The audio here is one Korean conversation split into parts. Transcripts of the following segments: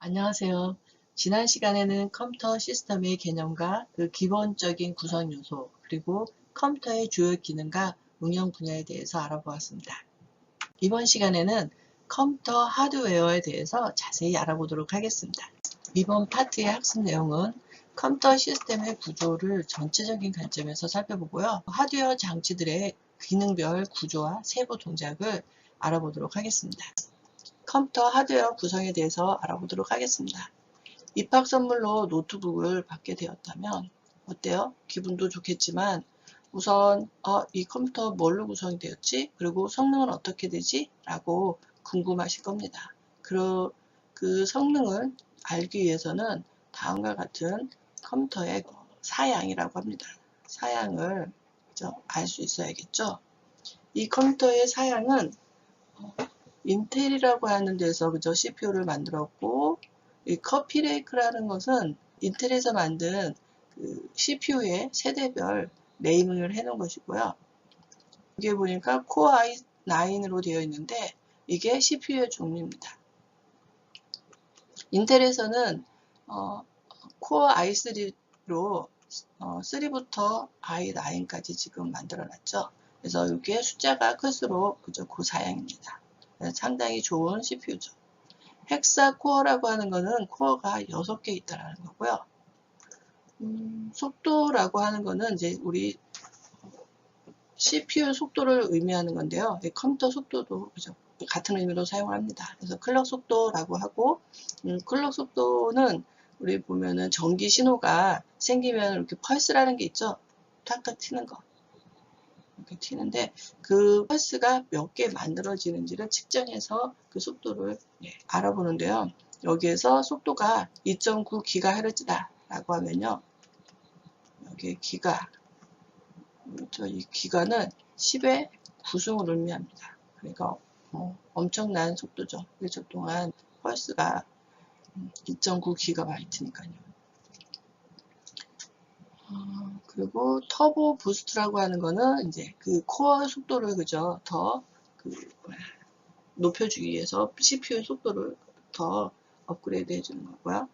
안녕하세요. 지난 시간에는 컴퓨터 시스템의 개념과 그 기본적인 구성 요소, 그리고 컴퓨터의 주요 기능과 응용 분야에 대해서 알아보았습니다. 이번 시간에는 컴퓨터 하드웨어에 대해서 자세히 알아보도록 하겠습니다. 이번 파트의 학습 내용은 컴퓨터 시스템의 구조를 전체적인 관점에서 살펴보고요. 하드웨어 장치들의 기능별 구조와 세부 동작을 알아보도록 하겠습니다. 컴퓨터 하드웨어 구성에 대해서 알아보도록 하겠습니다. 입학 선물로 노트북을 받게 되었다면 어때요? 기분도 좋겠지만 우선 이 컴퓨터 뭘로 구성이 되었지? 그리고 성능은 어떻게 되지? 라고 궁금하실 겁니다. 그 성능을 알기 위해서는 다음과 같은 컴퓨터의 사양이라고 합니다. 사양을 알 수 있어야겠죠? 이 컴퓨터의 사양은 인텔이라고 하는 데서 CPU를 만들었고, 이 커피레이크라는 것은 인텔에서 만든 그 CPU의 세대별 네이밍을 해놓은 것이고요. 여기 보니까 코어 i9으로 되어 있는데 이게 CPU의 종류입니다. 인텔에서는 코어 i3로 3부터 i9까지 지금 만들어 놨죠. 그래서 이게 숫자가 클수록 그 사양입니다. 상당히 좋은 CPU죠. 헥사 코어라고 하는 거는 코어가 6개 있다라는 거고요. 속도라고 하는 거는 이제 우리 CPU 속도를 의미하는 건데요. 컴퓨터 속도도 같은 의미로 사용합니다. 그래서 클럭 속도라고 하고, 클럭 속도는 우리 보면은 전기 신호가 생기면 이렇게 펄스라는 게 있죠. 탁탁 튀는 거. 이렇게 튀는데 그 펄스가 몇 개 만들어지는지를 측정해서 그 속도를 알아보는데요. 여기에서 속도가 2.9GHz다 라고 하면요. 여기 기가, 이 기가는 10의 9승을 의미합니다. 그러니까 엄청난 속도죠. 1초 동안 펄스가 2.9GB니까요. 그리고 터보 부스트라고 하는 거는 이제 그 코어 속도를 더 높여주기 위해서 CPU 속도를 더 업그레이드 해주는 거고요.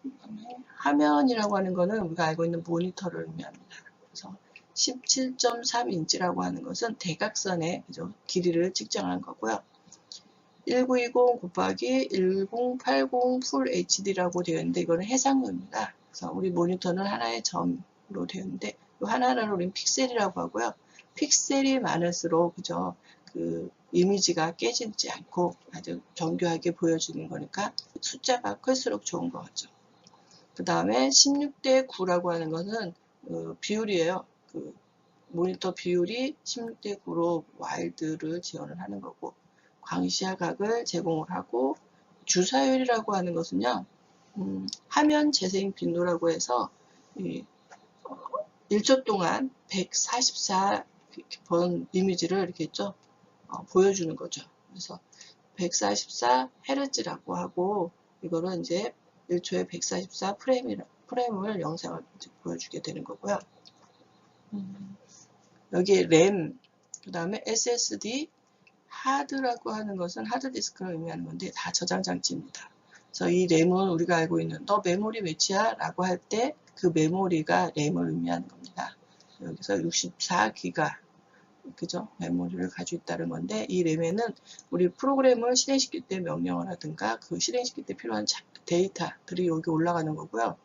그다음에 화면이라고 하는 거는 우리가 알고 있는 모니터를 의미합니다. 그래서 17.3인치라고 하는 것은 대각선의 길이를 측정한 거고요. 1920 곱하기 1080 풀 HD라고 되어 있는데 이거는 해상도입니다. 그래서 우리 모니터는 하나의 점으로 되어 있는데 이 하나를 우리는 픽셀이라고 하고요. 픽셀이 많을수록 그 이미지가 깨지지 않고 아주 정교하게 보여주는 거니까 숫자가 클수록 좋은 거죠. 그 다음에 16대 9라고 하는 것은 비율이에요. 그 모니터 비율이 16대 9로 와일드를 지원을 하는 거고, 광시야각을 제공을 하고, 주사율이라고 하는 것은요, 화면 재생 빈도라고 해서 1초 동안 144번 이미지를 이렇게 보여주는 거죠. 그래서 144Hz라고 하고, 이거는 이제 1초에 144 프레임을 영상을 보여주게 되는 거고요. 여기 램, 그 다음에 SSD, 하드라고 하는 것은 하드디스크를 의미하는 건데 다 저장 장치입니다. 그래서 이 램은 우리가 알고 있는 너 메모리 몇이야? 라고 할 때 그 메모리가 램을 의미하는 겁니다. 여기서 64기가 메모리를 가지고 있다는 건데 이 램에는 우리 프로그램을 실행시킬 때 명령을 하든가 그 실행시킬 때 필요한 데이터들이 여기 올라가는 거고요.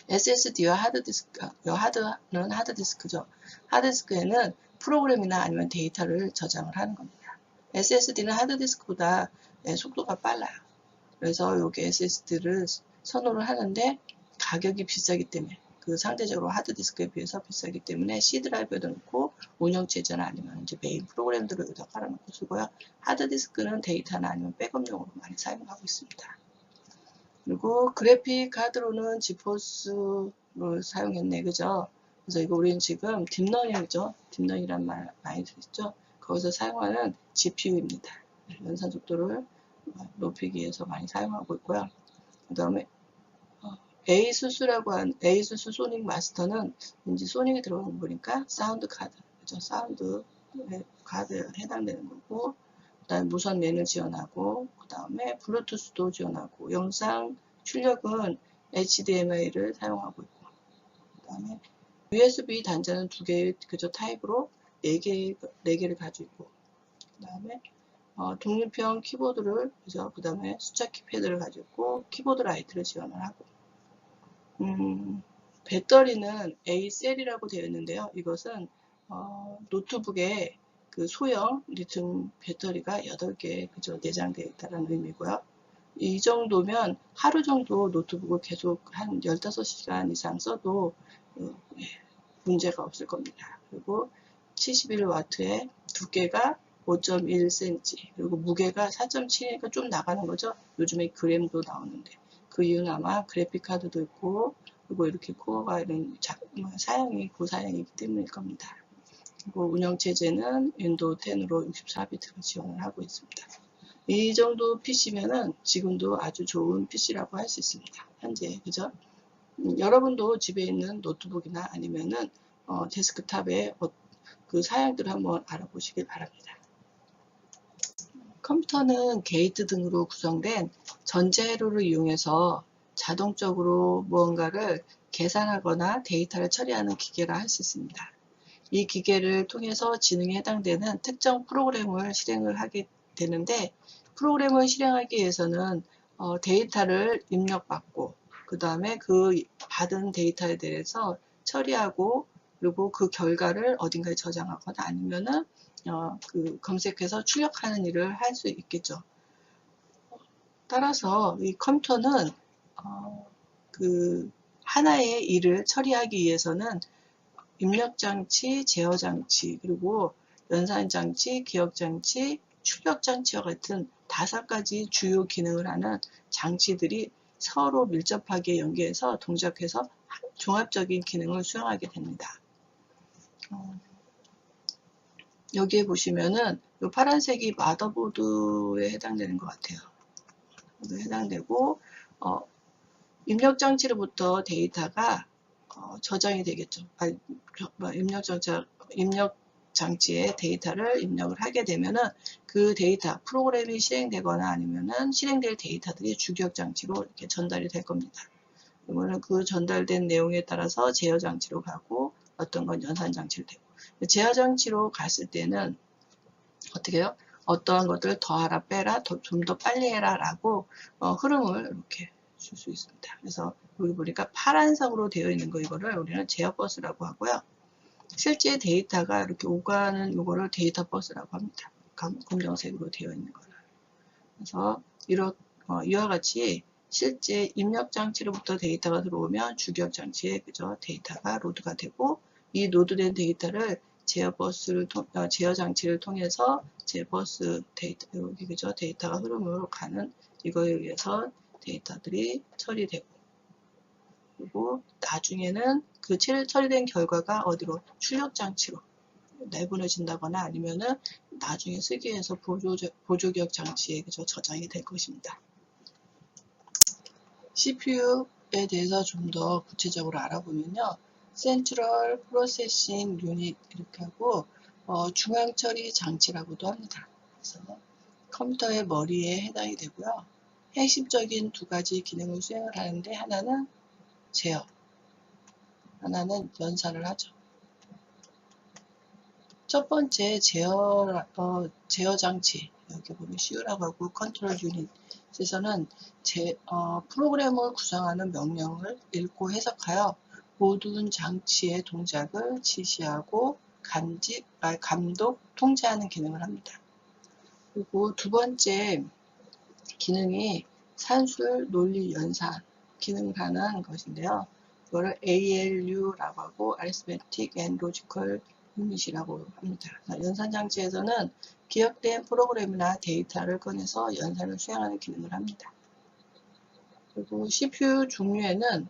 SSD와 하드디스크, 하드는 하드디스크죠. 하드디스크에는 프로그램이나 아니면 데이터를 저장을 하는 겁니다. SSD는 하드디스크보다 속도가 빨라요. 그래서 여기 SSD를 선호를 하는데 가격이 비싸기 때문에 상대적으로 하드디스크에 비해서 비싸기 때문에 C 드라이브에도 넣고 운영체제나 아니면 이제 메인 프로그램들을 여기다 깔아놓고 쓰고요. 하드디스크는 데이터나 아니면 백업용으로 많이 사용하고 있습니다. 그리고 그래픽 카드로는 지포스를 사용했네, 그죠? 그래서 이거 우리는 지금 딥러닝이죠. 딥러닝이란 말 많이 들었죠. 거기서 사용하는 GPU입니다. 연산 속도를 높이기 위해서 많이 사용하고 있고요. 그 다음에 에이수스라고 한 에이수스 소닉 마스터는 왠지 소닉이 들어간 거 보니까 사운드 카드, 그죠? 사운드 카드에 해당되는 거고, 그다음에 무선 랜을 지원하고, 그 다음에 블루투스도 지원하고, 영상 출력은 HDMI를 사용하고 있고, 그 다음에 USB 단자는 2개의 그저 타입으로 4개를 가지고 있고, 그 다음에 독립형 키보드를, 그 다음에 숫자 키패드를 가지고 있고, 키보드 라이트를 지원을 하고, 배터리는 A셀이라고 되어 있는데요. 이것은 노트북에 그 소형 리튬 배터리가 8개 그저 내장되어 있다는 의미고요. 이 정도면 하루 정도 노트북을 계속 한 15시간 이상 써도 문제가 없을 겁니다. 그리고 71W에 두께가 5.1cm, 그리고 무게가 4.7이니까 좀 나가는 거죠. 요즘에 그램도 나오는데, 그 이유는 아마 그래픽 카드도 있고, 그리고 이렇게 코어가 이런 사양이 고사양이기 때문일 겁니다. 그리고 운영체제는 윈도우 10으로 64비트를 지원을 하고 있습니다. 이 정도 PC면은 지금도 아주 좋은 PC라고 할 수 있습니다. 현재, 그죠? 여러분도 집에 있는 노트북이나 아니면은 데스크탑에 그 사양들을 한번 알아보시길 바랍니다. 컴퓨터는 게이트 등으로 구성된 전자회로를 이용해서 자동적으로 무언가를 계산하거나 데이터를 처리하는 기계라 할 수 있습니다. 이 기계를 통해서 지능에 해당되는 특정 프로그램을 실행을 하게 되는데, 프로그램을 실행하기 위해서는 데이터를 입력받고, 그 다음에 그 받은 데이터에 대해서 처리하고, 그리고 그 결과를 어딘가에 저장하거나 아니면은 그 검색해서 출력하는 일을 할 수 있겠죠. 따라서 이 컴퓨터는 그 하나의 일을 처리하기 위해서는 입력장치, 제어장치, 그리고 연산장치, 기억장치, 출력장치와 같은 5가지 주요 기능을 하는 장치들이 서로 밀접하게 연계해서 동작해서 종합적인 기능을 수행하게 됩니다. 여기에 보시면은 이 파란색이 마더보드에 해당되는 것 같아요. 해당되고 입력장치로부터 데이터가 저장이 되겠죠. 입력장치에 데이터를 입력을 하게 되면은 그 데이터, 프로그램이 실행되거나 아니면은 실행될 데이터들이 주기억장치로 이렇게 전달이 될 겁니다. 그러면 그 전달된 내용에 따라서 제어장치로 가고, 어떤 건 연산장치로 되고, 제어장치로 갔을 때는 어떻게 해요? 어떠한 것들을 더하라, 빼라, 좀 더 빨리 해라 라고 흐름을 이렇게 줄 수 있습니다. 그래서 여기 보니까 파란색으로 되어 있는 거, 이거를 우리는 제어버스라고 하고요. 실제 데이터가 이렇게 오가는 이거를 데이터 버스라고 합니다. 검정색으로 되어 있는 거를. 그래서 이와 같이 실제 입력장치로부터 데이터가 들어오면 주기억장치에 그저 데이터가 로드가 되고, 이 로드된 데이터를 제어장치를 통해서 제어버스 데이터, 여기 그저 데이터가 흐름으로 가는 이거에 의해서 데이터들이 처리되고, 그리고 나중에는 그 처리된 결과가 어디로 출력장치로 내보내진다거나 아니면은 나중에 쓰기 위해서 보조기억 장치에 그저 저장이 될 것입니다. CPU에 대해서 좀 더 구체적으로 알아보면요. Central Processing Unit 이렇게 하고 중앙 처리 장치라고도 합니다. 그래서 컴퓨터의 머리에 해당이 되고요. 핵심적인 2가지 기능을 수행을 하는데, 하나는 제어, 하나는 연산을 하죠. 첫 번째 제어 장치, 여기 보면 CU라고 하고 컨트롤 유닛에서는 프로그램을 구성하는 명령을 읽고 해석하여 모든 장치의 동작을 지시하고 감독, 통제하는 기능을 합니다. 그리고 2번째 기능이 산술, 논리, 연산 기능을 하는 것인데요. 이거를 ALU라고 하고 Arithmetic and Logical 유닛이라고 합니다. 연산장치에서는 기억된 프로그램이나 데이터를 꺼내서 연산을 수행하는 기능을 합니다. 그리고 CPU 종류에는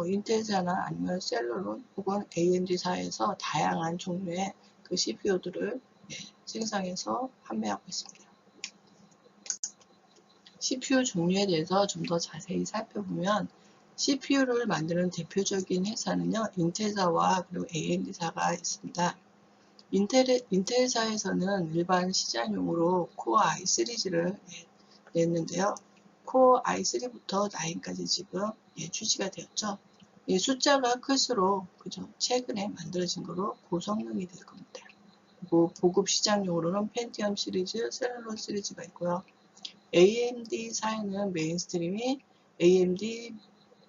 인텔사나 아니면 셀러론 혹은 AMD사에서 다양한 종류의 그 CPU들을 생산해서 판매하고 있습니다. CPU 종류에 대해서 좀 더 자세히 살펴보면, CPU를 만드는 대표적인 회사는요, 인텔사와 그리고 AMD사가 있습니다. 인텔사에서는 일반 시장용으로 코어 i 시리즈를 냈는데요. 코어 i3부터 9까지 지금 출시가 되었죠. 이 숫자가 클수록 그죠? 최근에 만들어진 거로 고성능이 될 겁니다. 그리고 보급 시장용으로는 펜티엄 시리즈, 셀레논 시리즈가 있고요. AMD사에는 메인스트림이 AMD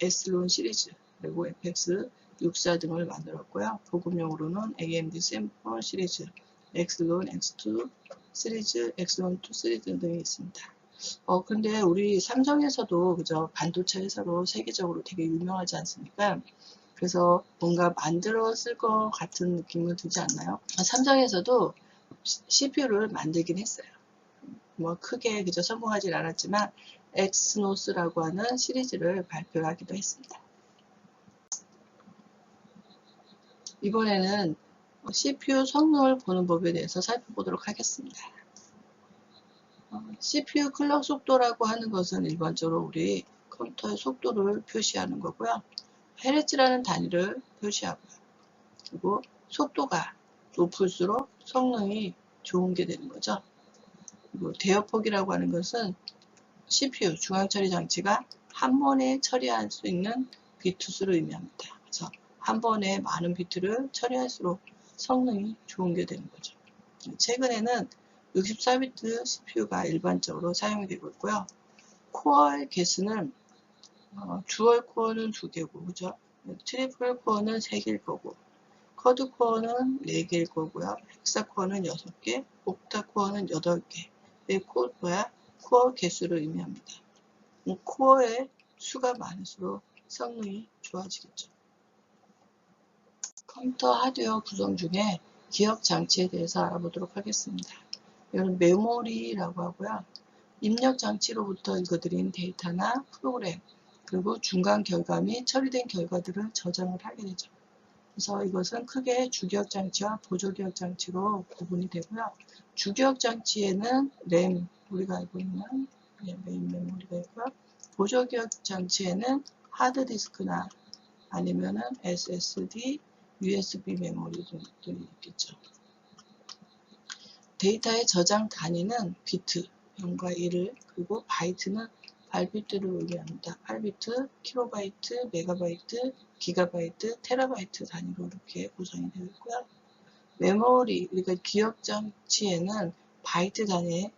S론 시리즈, 그리고 FX 64 등을 만들었고요. 보급용으로는 AMD 샘플 시리즈, X론 X2 시리즈, X론 2 시리즈 등이 있습니다. 근데 우리 삼성에서도 그죠? 반도체 회사로 세계적으로 되게 유명하지 않습니까? 그래서 뭔가 만들어 쓸 것 같은 느낌을 들지 않나요? 삼성에서도 CPU를 만들긴 했어요. 뭐 크게 그저 성공하진 않았지만 엑스노스라고 하는 시리즈를 발표하기도 했습니다. 이번에는 CPU 성능을 보는 법에 대해서 살펴보도록 하겠습니다. CPU 클럭 속도라고 하는 것은 일반적으로 우리 컴퓨터의 속도를 표시하는 거고요. 헤르츠라는 단위를 표시하고요. 그리고 속도가 높을수록 성능이 좋은 게 되는 거죠. 그리고 대역폭이라고 하는 것은 CPU, 중앙처리 장치가 한 번에 처리할 수 있는 비트 수를 의미합니다. 그래서 한 번에 많은 비트를 처리할수록 성능이 좋은 게 되는 거죠. 최근에는 64비트 CPU가 일반적으로 사용이 되고 있고요. 코어의 개수는 듀얼 코어는 2개고, 그죠? 트리플 코어는 3개일 거고, 쿼드 코어는 4개일 거고요. 헥사 코어는 6개, 옥타 코어는 8개. 코어 개수를 의미합니다. 코어의 수가 많을수록 성능이 좋아지겠죠. 컴퓨터 하드웨어 구성 중에 기억 장치에 대해서 알아보도록 하겠습니다. 이건 메모리라고 하고요. 입력 장치로부터 읽어드린 데이터나 프로그램, 그리고 중간 결과 및 처리된 결과들을 저장을 하게 되죠. 그래서 이것은 크게 주기억 장치와 보조기억 장치로 구분이 되고요. 주기억 장치에는 램, 우리가 알고 있는 메인 메모리가 있고요. 보조기억 장치에는 하드디스크나 아니면은 SSD, USB 메모리 등들이 있겠죠. 데이터의 저장 단위는 비트, 0과 1을, 그리고 바이트는 발비트를 의미합니다. 8비트, 킬로바이트, 메가바이트, 기가바이트, 테라바이트 단위로 이렇게 구성이 되어 있고요. 메모리, 그러니까 기억 장치에는 바이트 단위의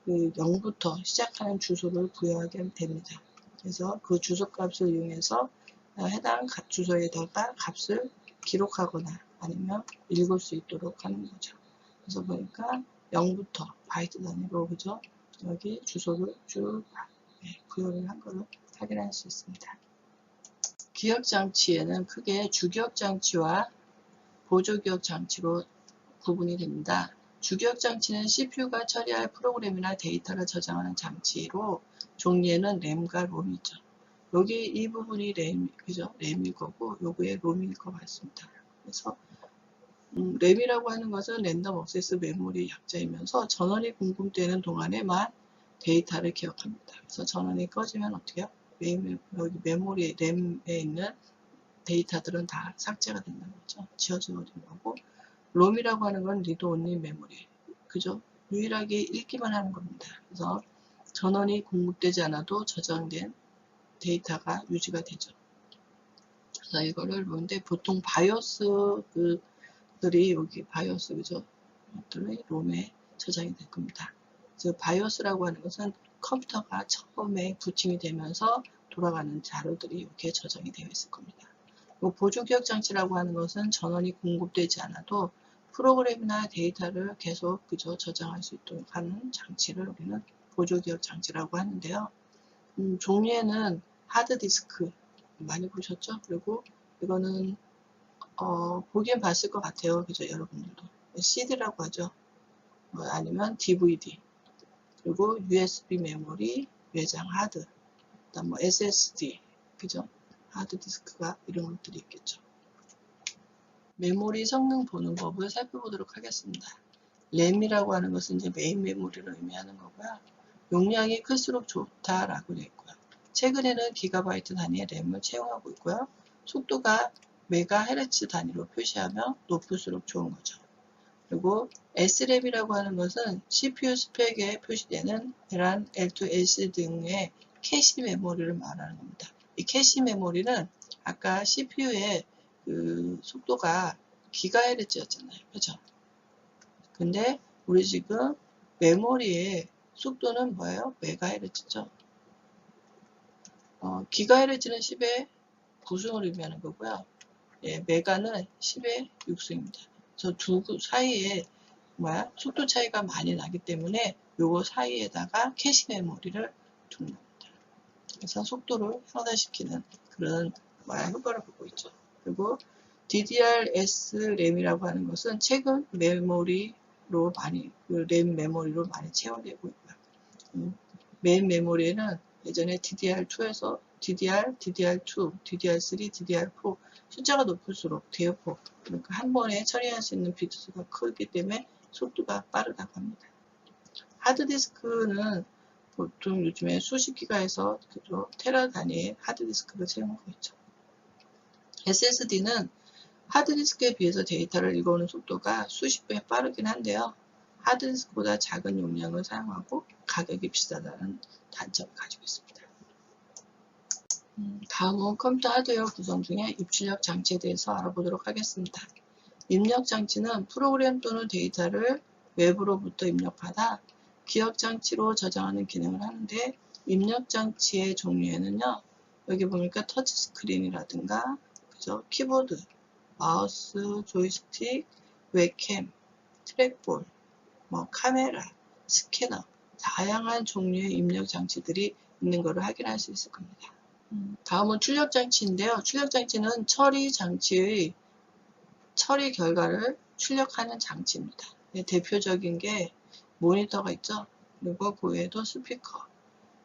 0부터 시작하는 주소를 부여하게 됩니다. 그래서 그 주소 값을 이용해서 해당 주소에다가 값을 기록하거나 아니면 읽을 수 있도록 하는 거죠. 그래서 보니까 0부터 바이트 단위로 그죠? 여기 주소를 쭉 부여를 한 것을 확인할 수 있습니다. 기억 장치에는 크게 주기억 장치와 보조기억 장치로 구분이 됩니다. 주기억 장치는 CPU가 처리할 프로그램이나 데이터를 저장하는 장치로 종류에는 램과 롬이 있죠. 여기 이 부분이 그죠? 램일 거고 요거에 롬일 것 같습니다. 그래서 램이라고 하는 것은 랜덤 액세스 메모리 약자이면서 전원이 공급되는 동안에만 데이터를 기억합니다. 그래서 전원이 꺼지면 어떻게 해요? 여기 메모리 램에 있는 데이터들은 다 삭제가 된다는 거죠. 지워지는 거고, 롬이라고 하는 건 리드 온리 메모리, 그죠? 유일하게 읽기만 하는 겁니다. 그래서 전원이 공급되지 않아도 저장된 데이터가 유지가 되죠. 그래서 이거를 보는데 보통 바이오스들이 여기 바이오스, 그죠? 것들이 롬에 저장이 될 겁니다. 그래서 바이오스라고 하는 것은 컴퓨터가 처음에 부팅이 되면서 돌아가는 자료들이 이렇게 저장이 되어 있을 겁니다. 보조기억 장치라고 하는 것은 전원이 공급되지 않아도 프로그램이나 데이터를 계속 그저 저장할 수 있도록 하는 장치를 우리는 보조기억 장치라고 하는데요. 종류에는 하드디스크 많이 보셨죠? 그리고 이거는 보기엔 봤을 것 같아요. 그죠? 여러분들도. CD라고 하죠. 아니면 DVD, 그리고 USB 메모리, 외장 하드, 그다음 뭐 SSD, 그죠? 하드디스크가 이런 것들이 있겠죠. 메모리 성능 보는 법을 살펴보도록 하겠습니다. 램이라고 하는 것은 이제 메인 메모리를 의미하는 거고요. 용량이 클수록 좋다라고 되어 있고요. 최근에는 기가바이트 단위의 램을 채용하고 있고요. 속도가 메가헤르츠 단위로 표시하며 높을수록 좋은 거죠. 그리고 SRAM이라고 하는 것은 CPU 스펙에 표시되는 RAM, L2, LC 등의 캐시 메모리를 말하는 겁니다. 이 캐시 메모리는 아까 CPU의 그 속도가 기가헤르츠였잖아요. 그죠? 근데 우리 지금 메모리의 속도는 뭐예요? 메가헤르츠죠. 기가헤르츠는 10의 9승을 의미하는 거고요. 예, 메가는 10의 6승입니다. 그래서 두 사이에 속도 차이가 많이 나기 때문에 요거 사이에다가 캐시 메모리를 두는 겁니다. 그래서 속도를 향상시키는 그런 효과를 보고 있죠. 그리고 DDR-S 램이라고 하는 것은 최근 메모리로 많이 램 메모리로 많이 채워되고 있고요. 메인 메모리에는 예전에 DDR2에서 DDR, DDR2, DDR3, DDR4 숫자가 높을수록 대여포 그러니까 한 번에 처리할 수 있는 비트 수가 크기 때문에 속도가 빠르다고 합니다. 하드디스크는 보통 요즘에 수십 기가에서 테라 단위의 하드디스크를 채우고 있죠. SSD는 하드디스크에 비해서 데이터를 읽어오는 속도가 수십 배 빠르긴 한데요. 하드디스크보다 작은 용량을 사용하고 가격이 비싸다는 단점을 가지고 있습니다. 다음은 컴퓨터 하드웨어 구성 중에 입출력 장치에 대해서 알아보도록 하겠습니다. 입력 장치는 프로그램 또는 데이터를 외부로부터 입력받아 기억 장치로 저장하는 기능을 하는데 입력 장치의 종류에는요. 여기 보니까 터치 스크린이라든가 그죠? 키보드, 마우스, 조이스틱, 웹캠, 트랙볼, 카메라, 스캐너 다양한 종류의 입력 장치들이 있는 것을 확인할 수 있을 겁니다. 다음은 출력 장치인데요. 출력 장치는 처리 장치의 처리 결과를 출력하는 장치입니다. 대표적인 게 모니터가 있죠. 그리고 그 외에도 스피커,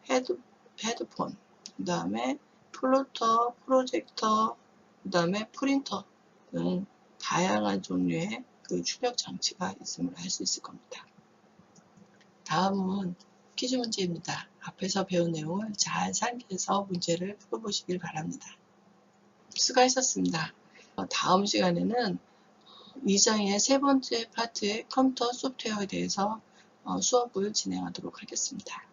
헤드폰, 그 다음에 플로터, 프로젝터, 그 다음에 프린터 등 다양한 종류의 그 출력 장치가 있음을 알 수 있을 겁니다. 다음은 퀴즈 문제입니다. 앞에서 배운 내용을 잘 상기해서 문제를 풀어보시길 바랍니다. 수고하셨습니다. 다음 시간에는 2장의 세 번째 파트의 컴퓨터 소프트웨어에 대해서 수업을 진행하도록 하겠습니다.